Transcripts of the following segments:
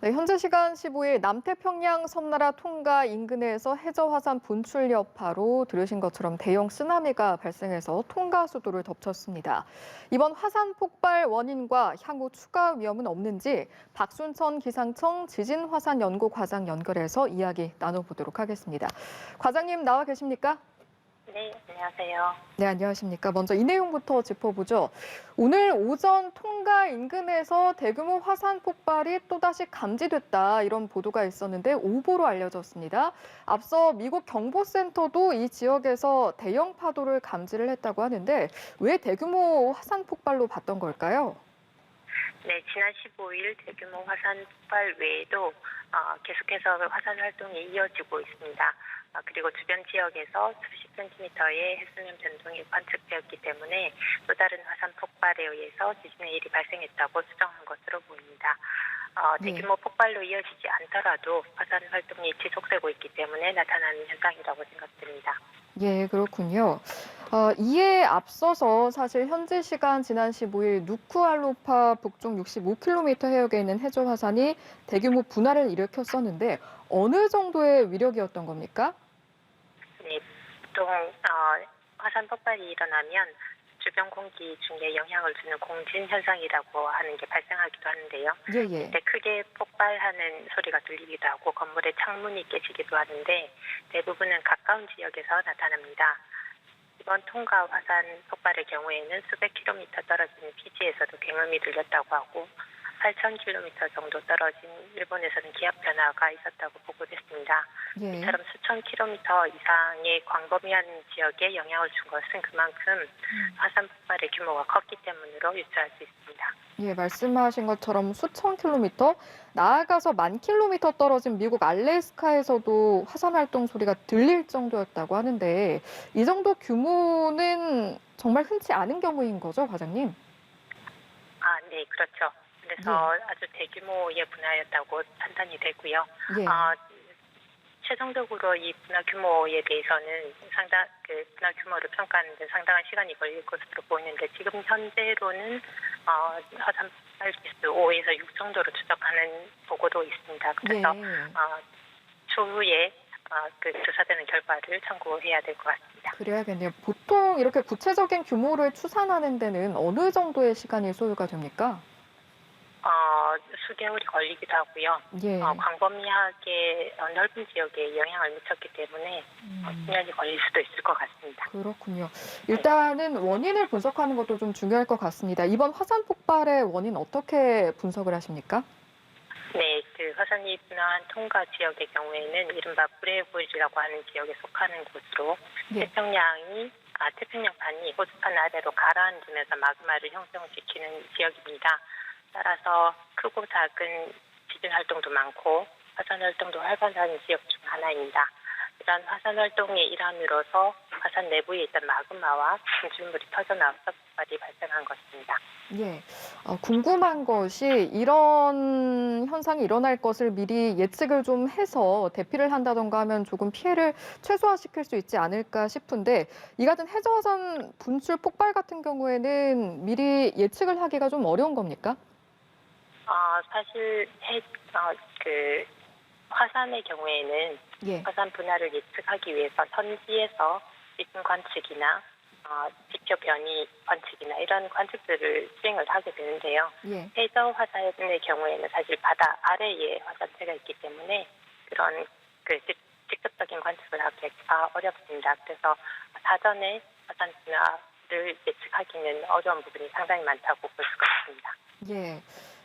네, 현재 시간 15일 남태평양 섬나라 통가 인근에서 해저 화산 분출 여파로 들으신 것처럼 대형 쓰나미가 발생해서 통가 수도를 덮쳤습니다. 이번 화산 폭발 원인과 향후 추가 위험은 없는지 박순천 기상청 지진화산연구과장 연결해서 이야기 나눠보도록 하겠습니다. 과장님 나와 계십니까? 네, 안녕하세요. 네, 안녕하십니까. 먼저 이 내용부터 짚어보죠. 오늘 오전 통가 인근에서 대규모 화산 폭발이 또다시 감지됐다, 이런 보도가 있었는데 오보로 알려졌습니다. 앞서 미국 경보센터도 이 지역에서 대형 파도를 감지를 했다고 하는데 왜 대규모 화산 폭발로 봤던 걸까요? 네, 지난 15일 대규모 화산 폭발 외에도 계속해서 화산 활동이 이어지고 있습니다. 그리고 주변 지역에서 수십 센티미터의 해수면 변동이 관측되었기 때문에 또 다른 화산 폭발에 의해서 지진의 일이 발생했다고 추정한 것으로 보입니다. 대규모 폭발로 이어지지 않더라도 화산 활동이 지속되고 있기 때문에 나타나는 현상이라고 생각됩니다. 예, 그렇군요. 이에 앞서서 사실 현지 시간 지난 15일 누쿠알로파 북쪽 65km 해역에 있는 해저 화산이 대규모 분화를 일으켰었는데 어느 정도의 위력이었던 겁니까? 네, 보통 화산 폭발이 일어나면 주변 공기 중에 영향을 주는 공진 현상이라고 하는 게 발생하기도 하는데요. 예, 예. 이때 크게 폭발하는 소리가 들리기도 하고 건물의 창문이 깨지기도 하는데 대부분은 가까운 지역에서 나타납니다. 이번 통가 화산 폭발의 경우에는 수백 킬로미터 떨어진 피지에서도 굉음이 들렸다고 하고 8,000km 정도 떨어진 일본에서는 기압 변화가 있었다고 보고됐습니다. 예. 이처럼 수천 킬로미터 이상의 광범위한 지역에 영향을 준 것은 그만큼 화산 폭발의 규모가 컸기 때문으로 유추할 수 있습니다. 예, 말씀하신 것처럼 수천 킬로미터, 나아가서 만 킬로미터 떨어진 미국 알래스카에서도 화산 활동 소리가 들릴 정도였다고 하는데 이 정도 규모는 정말 흔치 않은 경우인 거죠, 과장님? 네, 그렇죠. 그래서 아주 대규모의 분화였다고 판단이 되고요. 예. 최종적으로 이 분화 규모에 대해서는 분화 규모를 평가하는 데 상당한 시간이 걸릴 것으로 보이는데 지금 현재로는 화산 폭발 지수 5에서 6 정도로 추적하는 보고도 있습니다. 그래서 추후에 조사되는 결과를 참고해야 될 것 같습니다. 그래야겠네요. 보통 이렇게 구체적인 규모를 추산하는 데는 어느 정도의 시간이 소요가 됩니까? 수개월이 걸리기도 하고요. 예. 광범위하게 넓은 지역에 영향을 미쳤기 때문에 수년이 걸릴 수도 있을 것 같습니다. 그렇군요. 일단은 원인을 분석하는 것도 좀 중요할 것 같습니다. 이번 화산 폭발의 원인 어떻게 분석을 하십니까? 네, 화산이 분화한 통가 지역의 경우에는 이른바 브레보일이라고 하는 지역에 속하는 곳으로 태평양판이 호수판 아래로 가라앉으면서 마그마를 형성시키는 지역입니다. 따라서 크고 작은 지진 활동도 많고 화산 활동도 활발한 지역 중 하나입니다. 이러한 화산 활동의 일환으로서 화산 내부에 있던 마그마와 분출물이 터져나와서 폭발이 발생한 것입니다. 예. 궁금한 것이 이런 현상이 일어날 것을 미리 예측을 좀 해서 대피를 한다던가 하면 조금 피해를 최소화시킬 수 있지 않을까 싶은데 이 같은 해저화산 분출 폭발 같은 경우에는 미리 예측을 하기가 좀 어려운 겁니까? 사실 화산의 경우에는 화산 분화를 예측하기 위해서 현지에서 지진 관측이나 지표 변이 관측이나 이런 관측들을 수행을 하게 되는데요. 해저 화산의 경우에는 사실 바다 아래에 화산재가 있기 때문에 그런 직접적인 관측을 하기가 어렵습니다. 그래서 사전에 화산 분화를 예측하기는 어려운 부분이 상당히 많다고 볼 수가 있습니다. 예.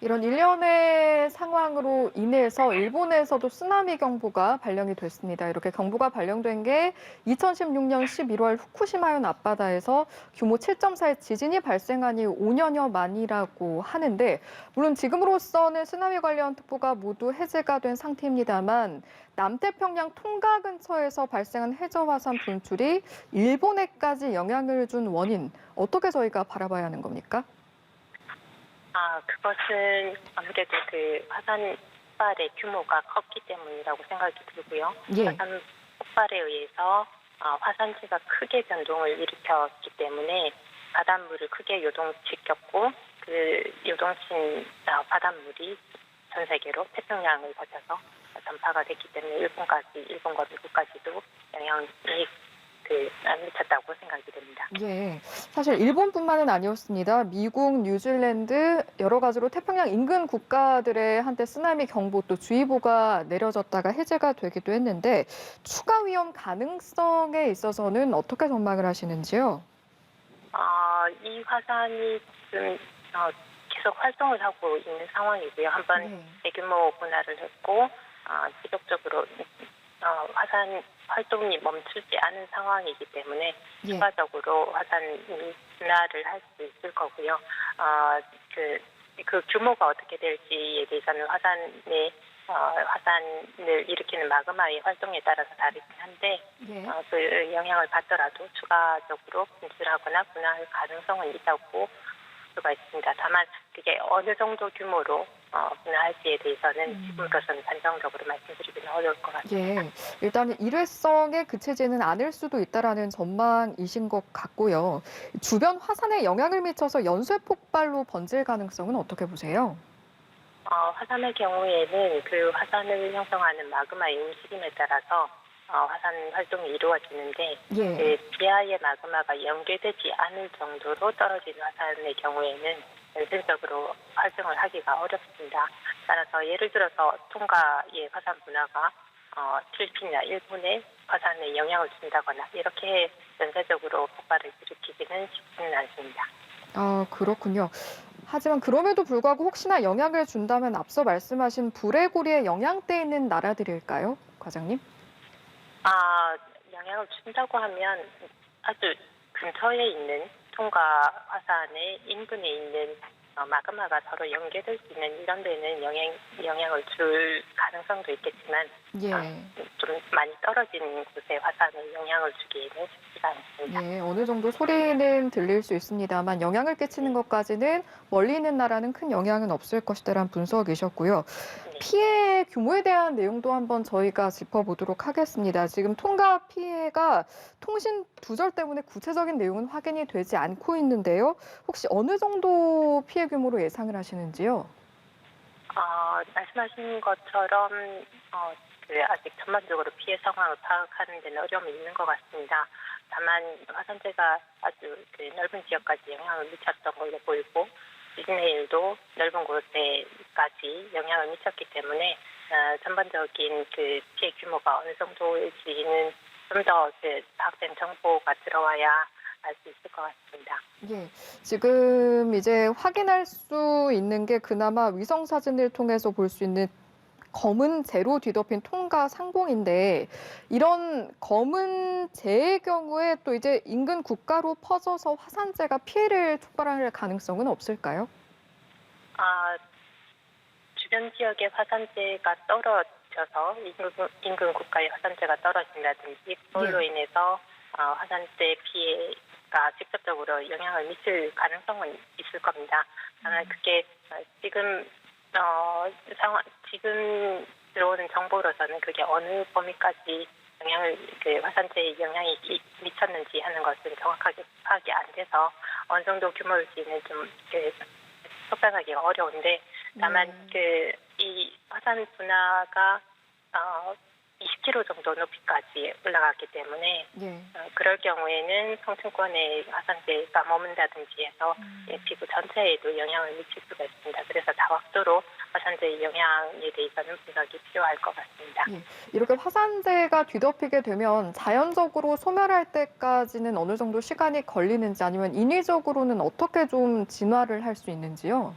이런 일련의 상황으로 인해서 일본에서도 쓰나미 경보가 발령이 됐습니다. 이렇게 경보가 발령된 게 2016년 11월 후쿠시마현 앞바다에서 규모 7.4의 지진이 발생한 이후 5년여 만이라고 하는데 물론 지금으로서는 쓰나미 관련 특보가 모두 해제가 된 상태입니다만 남태평양 통가 근처에서 발생한 해저 화산 분출이 일본에까지 영향을 준 원인 어떻게 저희가 바라봐야 하는 겁니까? 그것은 아무래도 화산 폭발의 규모가 컸기 때문이라고 생각이 들고요. 화산 폭발에 의해서 화산재가 크게 변동을 일으켰기 때문에 바닷물을 크게 요동시켰고 그 요동친 바닷물이 전 세계로 태평양을 거쳐서 전파가 됐기 때문에 일본과 미국까지도 영향이 미쳤다고 생각이 됩니다. 예, 사실 일본뿐만은 아니었습니다. 미국, 뉴질랜드 여러 가지로 태평양 인근 국가들의 한때 쓰나미 경보 또 주의보가 내려졌다가 해제가 되기도 했는데 추가 위험 가능성에 있어서는 어떻게 전망을 하시는지요? 이 화산이 지금 계속 활동을 하고 있는 상황이고요. 한번 대규모 분할을 했고 지속적으로 화산 활동이 멈추지 않은 상황이기 때문에 추가적으로 화산 분할을 할 수 있을 거고요. 그 규모가 어떻게 될지에 대해서는 화산을 일으키는 마그마의 활동에 따라서 다르긴 한데 그 영향을 받더라도 추가적으로 분출하거나 분할 가능성은 있다고 볼 수가 있습니다. 다만 그게 어느 정도 규모로 분할할지에 대해서는 지금으로서는 단정적으로 말씀드리기는 어려울 것 같습니다. 예, 일단은 일회성에 그치지는 않을 수도 있다라는 전망이신 것 같고요. 주변 화산에 영향을 미쳐서 연쇄 폭발로 번질 가능성은 어떻게 보세요? 화산의 경우에는 그 화산을 형성하는 마그마의 움직임에 따라서 화산 활동이 이루어지는데 그 지하의 마그마가 연결되지 않을 정도로 떨어진 화산의 경우에는 연쇄적으로 활동을 하기가 어렵습니다. 따라서 예를 들어서 톤가의 화산 분화가 필리핀이나 일본의 화산에 영향을 준다거나 이렇게 연쇄적으로 폭발을 일으키기는 쉽지는 않습니다. 그렇군요. 하지만 그럼에도 불구하고 혹시나 영향을 준다면 앞서 말씀하신 불의 고리에 영향대 있는 나라들일까요, 과장님? 영향을 준다고 하면 아주 근처에 있는 톤가 화산의 인근에 있는 마그마가 서로 연결될 수 있는 이런 데는 영향을 줄 가능성도 있겠지만 좀 많이 떨어진 곳에 화산에 영향을 주기에는 쉽지가 않습니다. 예, 어느 정도 소리는 들릴 수 있습니다만 영향을 끼치는 것까지는 멀리 있는 나라는 큰 영향은 없을 것이다라는 분석이셨고요. 피해 규모에 대한 내용도 한번 저희가 짚어보도록 하겠습니다. 지금 통가 피해가 통신 두절 때문에 구체적인 내용은 확인이 되지 않고 있는데요. 혹시 어느 정도 피해 규모로 예상을 하시는지요? 말씀하신 것처럼 아직 전반적으로 피해 상황을 파악하는 데는 어려움이 있는 것 같습니다. 다만 화산재가 아주 넓은 지역까지 영향을 미쳤던 걸로 보이고 시드니일도 넓은 곳에까지 영향을 미쳤기 때문에 전반적인 그 피해 규모가 어느 정도일지는 좀 더 파악된 정보가 들어와야 알 수 있을 것 같습니다. 예, 지금 이제 확인할 수 있는 게 그나마 위성 사진을 통해서 볼 수 있는 검은 재로 뒤덮인 통가 상공인데 이런 검은 재의 경우에 또 이제 인근 국가로 퍼져서 화산재가 피해를 촉발할 가능성은 없을까요? 주변 지역의 화산재가 떨어져서 인근 국가의 화산재가 떨어진다든지 그걸로 인해서 화산재 피해가 직접적으로 영향을 미칠 가능성은 있을 겁니다. 다만 그게 지금 들어오는 정보로서는 그게 어느 범위까지 화산재의 영향이 미쳤는지 하는 것은 정확하게 파악이 안 돼서 어느 정도 규모일지는 좀 속단하기가 어려운데 다만 이 화산 분화가 20km 정도 높이까지 올라갔기 때문에 그럴 경우에는 성층권의 화산재가 머문다든지 해서 지구 전체에도 영향을 미칠 수가 있습니다. 그래서 다각도로 화산재의 영향에 대해서는 분석이 필요할 것 같습니다. 이렇게 화산재가 뒤덮이게 되면 자연적으로 소멸할 때까지는 어느 정도 시간이 걸리는지 아니면 인위적으로는 어떻게 좀 진화를 할 수 있는지요?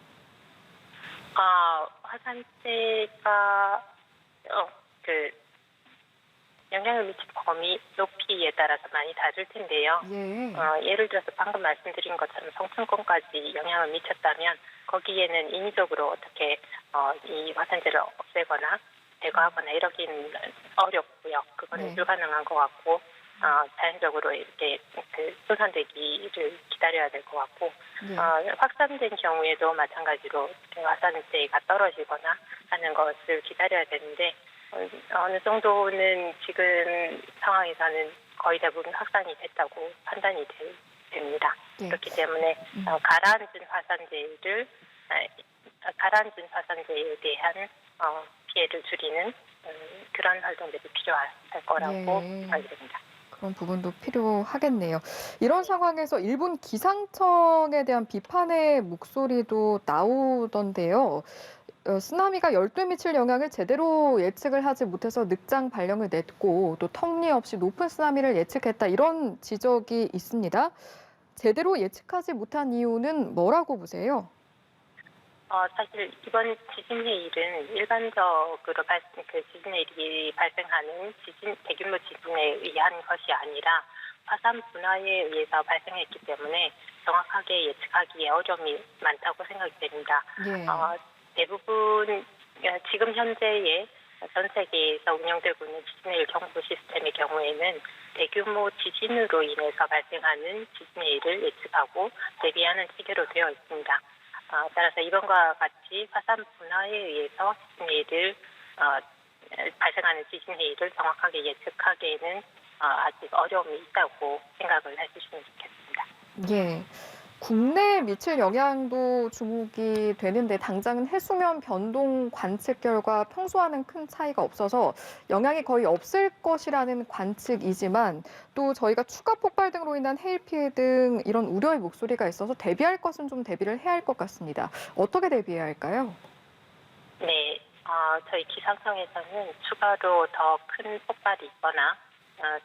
화산재가 영향을 미친 범위, 높이에 따라서 많이 다를 텐데요. 예를 들어서 방금 말씀드린 것처럼 성층권까지 영향을 미쳤다면 거기에는 인위적으로 어떻게 이 화산재를 없애거나 제거하거나 이러기는 어렵고요. 그거는 불가능한 것 같고 자연적으로 이렇게 손상되기를 기다려야 될 것 같고 확산된 경우에도 마찬가지로 화산재가 떨어지거나 하는 것을 기다려야 되는데 어느 정도는 지금 상황에서는 거의 대부분 확산이 됐다고 판단이 됩니다. 그렇기 때문에 가라앉은 화산재를 가라앉은 화산재에 대한 피해를 줄이는 그런 활동들이 필요할 거라고 생각이 됩니다. 그런 부분도 필요하겠네요. 이런 상황에서 일본 기상청에 대한 비판의 목소리도 나오던데요. 쓰나미가 열도에 미칠 영향을 제대로 예측을 하지 못해서 늑장 발령을 냈고 또 터무니없이 높은 쓰나미를 예측했다 이런 지적이 있습니다. 제대로 예측하지 못한 이유는 뭐라고 보세요? 사실 이번 지진 해일은 일반적으로 지진 해일이 발생하는 대규모 지진에 의한 것이 아니라 화산 분화에 의해서 발생했기 때문에 정확하게 예측하기에 어려움이 많다고 생각이 됩니다. 예. 대부분 지금 현재의 전 세계에서 운영되고 있는 지진 해일 경보 시스템의 경우에는 대규모 지진으로 인해서 발생하는 지진 해일을 예측하고 대비하는 체계로 되어 있습니다. 따라서 이번과 같이 화산 분화에 의해서 발생하는 지진 해일을 정확하게 예측하기에는 아직 어려움이 있다고 생각을 해주시면 좋겠습니다. 예. 국내에 미칠 영향도 주목이 되는데 당장은 해수면 변동 관측 결과 평소와는 큰 차이가 없어서 영향이 거의 없을 것이라는 관측이지만 또 저희가 추가 폭발 등으로 인한 해일 피해 등 이런 우려의 목소리가 있어서 대비할 것은 좀 대비를 해야 할 것 같습니다. 어떻게 대비해야 할까요? 네, 저희 기상청에서는 추가로 더 큰 폭발이 있거나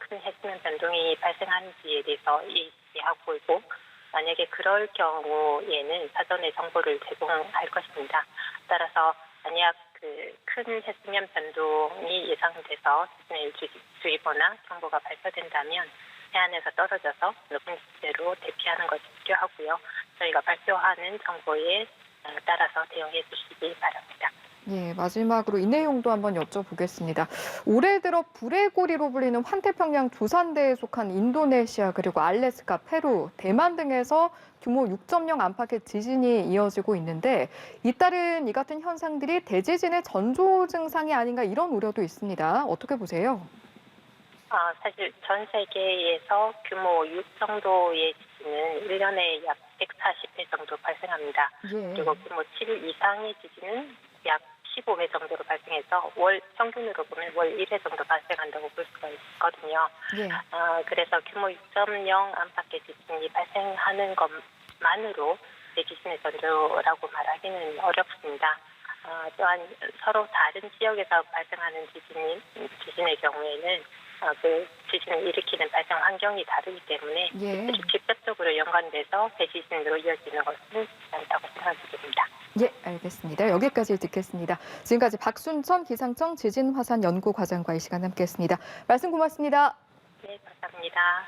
큰 해수면 변동이 발생하는지에 대해서 예의하고 있고 만약에 그럴 경우에는 사전에 정보를 제공할 것입니다. 따라서 만약 큰 해수면 변동이 예상돼서 지진해일주의보나 경보가 발표된다면 해안에서 떨어져서 높은 지대로 대피하는 것이 필요하고요. 저희가 발표하는 정보에 따라서 대응해 주시기 바랍니다. 예, 마지막으로 이 내용도 한번 여쭤보겠습니다. 올해 들어 불의 고리로 불리는 환태평양 두산대에 속한 인도네시아 그리고 알래스카, 페루, 대만 등에서 규모 6.0 안팎의 지진이 이어지고 있는데 잇따른 이 같은 현상들이 대지진의 전조 증상이 아닌가 이런 우려도 있습니다. 어떻게 보세요? 사실 전 세계에서 규모 6 정도의 지진은 1년에 약 140회 정도 발생합니다. 예. 그리고 규모 7 이상의 지진은 약 15회 정도로 발생해서 월 평균으로 보면 월 1회 정도 발생한다고 볼 수가 있거든요. 예. 그래서 규모 6.0 안팎의 지진이 발생하는 것만으로 대지진의 전조라고 말하기는 어렵습니다. 또한 서로 다른 지역에서 발생하는 지진의 경우에는 그 지진을 일으키는 발생 환경이 다르기 때문에 예. 직접적으로 연관돼서 대지진으로 이어지는 것은 쉽지 않다고 생각이 됩니다. 예, 알겠습니다. 여기까지 듣겠습니다. 지금까지 박순천 기상청 지진화산연구과장과 이 시간 함께했습니다. 말씀 고맙습니다. 네, 감사합니다.